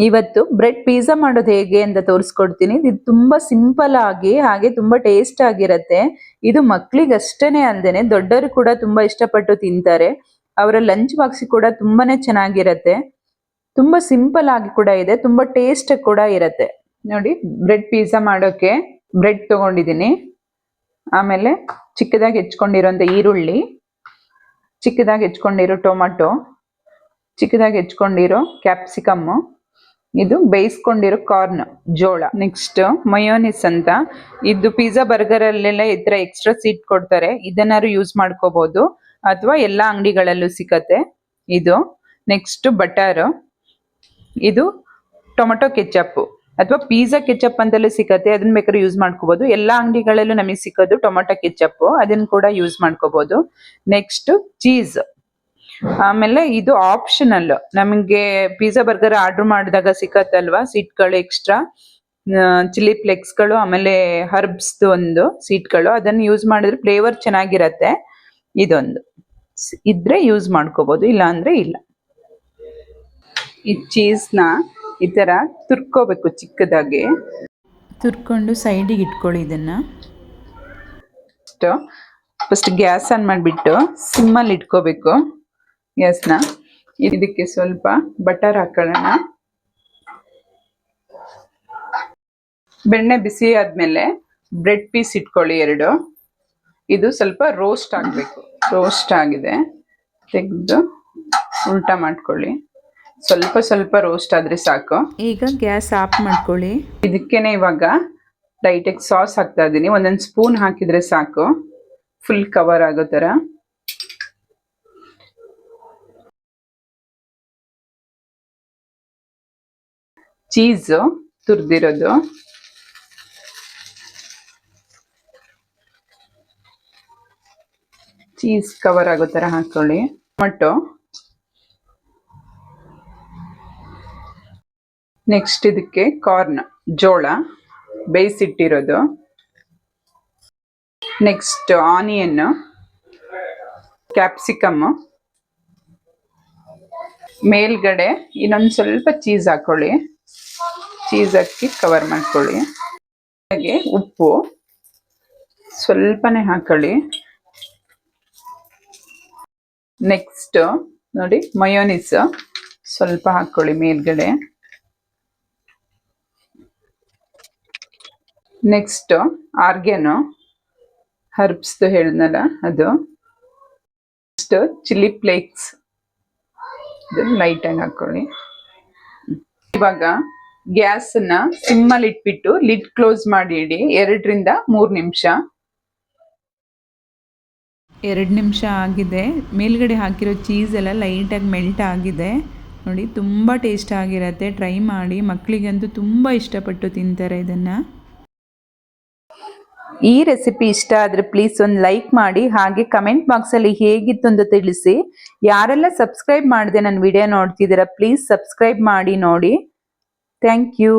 ಇವತ್ತು bread pizza ಮಾಡೋದು ಹೇಗೆ ಅಂತ ತೋರಿಸ್ಕೊಡ್ತೀನಿ. ಇದು ತುಂಬಾ ಸಿಂಪಲ್ ಆಗಿ ಹಾಗೆ ತುಂಬಾ ಟೇಸ್ಟ್ ಆಗಿರತ್ತೆ. ಇದು ಮಕ್ಕಳಿಗಷ್ಟೇನೆ ಅಲ್ದೇನೆ ದೊಡ್ಡವರು ಕೂಡ ತುಂಬಾ ಇಷ್ಟಪಟ್ಟು ತಿಂತಾರೆ. ಅವರ ಲಂಚ್ ಬಾಕ್ಸ್ ಕೂಡ ತುಂಬಾನೇ ಚೆನ್ನಾಗಿರತ್ತೆ. ತುಂಬಾ ಸಿಂಪಲ್ ಆಗಿ ಕೂಡ ಇದೆ, ತುಂಬಾ ಟೇಸ್ಟ್ ಕೂಡ ಇರತ್ತೆ. ನೋಡಿ, ಬ್ರೆಡ್ ಪಿಜ್ಜಾ ಮಾಡೋಕೆ ಬ್ರೆಡ್ ತಗೊಂಡಿದ್ದೀನಿ. ಆಮೇಲೆ ಚಿಕ್ಕದಾಗಿ ಹೆಚ್ಕೊಂಡಿರೋಂಥ ಈರುಳ್ಳಿ, ಚಿಕ್ಕದಾಗಿ ಹೆಚ್ಕೊಂಡಿರೋ ಟೊಮಾಟೊ, ಚಿಕ್ಕದಾಗಿ ಹೆಚ್ಕೊಂಡಿರೋ ಕ್ಯಾಪ್ಸಿಕಮ್, ಇದು ಬೇಯಿಸ್ಕೊಂಡಿರೋ ಕಾರ್ನ್ ಜೋಳ. ನೆಕ್ಸ್ಟ್ ಮಯೋನಿಸ್ ಅಂತ, ಇದು ಪಿಜ್ಜಾ ಬರ್ಗರ್ ಅಲ್ಲೆಲ್ಲ ಈ ತರ ಎಕ್ಸ್ಟ್ರಾ ಸೀಟ್ ಕೊಡ್ತಾರೆ, ಇದನ್ನಾರು ಯೂಸ್ ಮಾಡ್ಕೋಬಹುದು ಅಥವಾ ಎಲ್ಲಾ ಅಂಗಡಿಗಳಲ್ಲೂ ಸಿಕ್ಕತ್ತೆ ಇದು. ನೆಕ್ಸ್ಟ್ ಬಟರ್, ಇದು ಟೊಮೆಟೊ ಕೆಚಪ್ ಅಥವಾ ಪಿಜ್ಜಾ ಕೆಚಪ್ ಅಂತಲೂ ಸಿಕ್ಕತ್ತೆ, ಅದನ್ನ ಬೇಕಾದ್ರೆ ಯೂಸ್ ಮಾಡ್ಕೋಬಹುದು. ಎಲ್ಲಾ ಅಂಗಡಿಗಳಲ್ಲೂ ನಮಗೆ ಸಿಕ್ಕೋದು ಟೊಮೆಟೊ ಕೆಚಪ್, ಅದನ್ನ ಕೂಡ ಯೂಸ್ ಮಾಡ್ಕೋಬಹುದು. Next cheese. ಆಮೇಲೆ ಇದು ಆಪ್ಷನಲ್, ನಮಗೆ ಪಿಜ್ಜಾ ಬರ್ಗರ್ ಆರ್ಡರ್ ಮಾಡಿದಾಗ ಸಿಕ್ಕತ್ತಲ್ವಾ ಸೀಟ್ಗಳು ಎಕ್ಸ್ಟ್ರಾ, ಚಿಲ್ಲಿ ಫ್ಲೆಕ್ಸ್ಗಳು, ಆಮೇಲೆ ಹರ್ಬ್ಸ್ ಒಂದು ಸೀಟ್ಗಳು, ಅದನ್ನು ಯೂಸ್ ಮಾಡಿದ್ರೆ ಫ್ಲೇವರ್ ಚೆನ್ನಾಗಿರತ್ತೆ. ಇದೊಂದು ಇದ್ರೆ ಯೂಸ್ ಮಾಡ್ಕೋಬಹುದು, ಇಲ್ಲ ಅಂದ್ರೆ ಇಲ್ಲ. ಈ ಚೀಸ್ನ ಈ ತರ ತುರ್ಕೋಬೇಕು, ಚಿಕ್ಕದಾಗಿ ತುರ್ಕೊಂಡು ಸೈಡಿಗೆ ಇಟ್ಕೊಳ್ಳಿ. ಇದನ್ನ ಫಸ್ಟ್ ಗ್ಯಾಸ್ ಆನ್ ಮಾಡಿಬಿಟ್ಟು ಸಿಮ್ಮಲ್ಲಿ ಇಟ್ಕೋಬೇಕು ಗ್ಯಾಸ್ನ. ಇದಕ್ಕೆ ಸ್ವಲ್ಪ ಬಟರ್ ಹಾಕೊಳ್ಳೋಣ. ಬೆಣ್ಣೆ ಬಿಸಿ ಆದ್ಮೇಲೆ ಬ್ರೆಡ್ ಪೀಸ್ ಇಟ್ಕೊಳ್ಳಿ 2. ಇದು ಸ್ವಲ್ಪ ರೋಸ್ಟ್ ಆಗಬೇಕು. ರೋಸ್ಟ್ ಆಗಿದೆ, ತೆಗೆದು ಉಲ್ಟಾ ಮಾಡ್ಕೊಳ್ಳಿ. ಸ್ವಲ್ಪ ಸ್ವಲ್ಪ ರೋಸ್ಟ್ ಆದ್ರೆ ಸಾಕು. ಈಗ ಗ್ಯಾಸ್ ಆಫ್ ಮಾಡ್ಕೊಳ್ಳಿ. ಇದಕ್ಕೇನೆ ಇವಾಗ ಲೈಟಾಗಿ ಸಾಸ್ ಹಾಕ್ತಾ ಇದ್ದೀನಿ. 1 ಸ್ಪೂನ್ ಹಾಕಿದ್ರೆ ಸಾಕು, ಫುಲ್ ಕವರ್ ಆಗೋ ತರ. ಚೀಸು ತುರಿದಿರೋದು, ಚೀಸ್ ಕವರ್ ಆಗೋ ತರ ಹಾಕೊಳ್ಳಿ. ಟೊಮೆಟೊ, ನೆಕ್ಸ್ಟ್ ಇದಕ್ಕೆ ಕಾರ್ನ್ ಜೋಳ ಬೇಯಿಸಿಟ್ಟಿರೋದು, ನೆಕ್ಸ್ಟ್ ಆನಿಯನ್, ಕ್ಯಾಪ್ಸಿಕಮ್, ಮೇಲ್ಗಡೆ ಇನ್ನೊಂದು ಸ್ವಲ್ಪ ಚೀಸ್ ಹಾಕೊಳ್ಳಿ. ಚೀಸ್ ಹಾಕಿ ಕವರ್ ಮಾಡ್ಕೊಳ್ಳಿ. ಹಾಗೆ ಉಪ್ಪು ಸ್ವಲ್ಪನೇ ಹಾಕೊಳ್ಳಿ. ನೆಕ್ಸ್ಟ್ ನೋಡಿ, ಮಯೋನಿಸ್ ಸ್ವಲ್ಪ ಹಾಕೊಳ್ಳಿ ಮೇಲ್ಗಡೆ. ನೆಕ್ಸ್ಟ್ ಆರ್ಗ್ಯಾನೋ, ಹರ್ಬ್ಸ್ ಹೇಳಿದ್ನಲ್ಲ ಅದು. ನೆಕ್ಸ್ಟ್ ಚಿಲ್ಲಿ ಫ್ಲೇಕ್ಸ್, ಲೈಟ್ ಆಗಿ ಹಾಕೊಳ್ಳಿ. ಇವಾಗ ಗ್ಯಾಸನ್ನ ಸಿಮ್ಮಲ್ಲಿ ಇಟ್ಬಿಟ್ಟು ಲಿಡ್ ಕ್ಲೋಸ್ ಮಾಡಿ ಇಡಿ 2 ರಿಂದ 3 ನಿಮಿಷ. 2 ನಿಮಿಷ ಆಗಿದೆ. ಮೇಲ್ಗಡೆ ಹಾಕಿರೋ ಚೀಸ್ ಎಲ್ಲ ಲೈಟಾಗಿ ಮೆಲ್ಟ್ ಆಗಿದೆ. ನೋಡಿ, ತುಂಬ ಟೇಸ್ಟ್ ಆಗಿರತ್ತೆ. ಟ್ರೈ ಮಾಡಿ, ಮಕ್ಕಳಿಗಂತೂ ತುಂಬ ಇಷ್ಟಪಟ್ಟು ತಿಂತಾರೆ ಇದನ್ನು. ಈ ರೆಸಿಪಿ ಇಷ್ಟ ಆದರೆ ಪ್ಲೀಸ್ ಒಂದು ಲೈಕ್ ಮಾಡಿ, ಹಾಗೆ ಕಮೆಂಟ್ ಬಾಕ್ಸಲ್ಲಿ ಹೇಗಿತ್ತು ಅಂತ ತಿಳಿಸಿ. ಯಾರೆಲ್ಲ ಸಬ್ಸ್ಕ್ರೈಬ್ ಮಾಡದೆ ನನ್ನ ವಿಡಿಯೋ ನೋಡ್ತಿದ್ದೀರಾ ಪ್ಲೀಸ್ ಸಬ್ಸ್ಕ್ರೈಬ್ ಮಾಡಿ ನೋಡಿ. Thank you.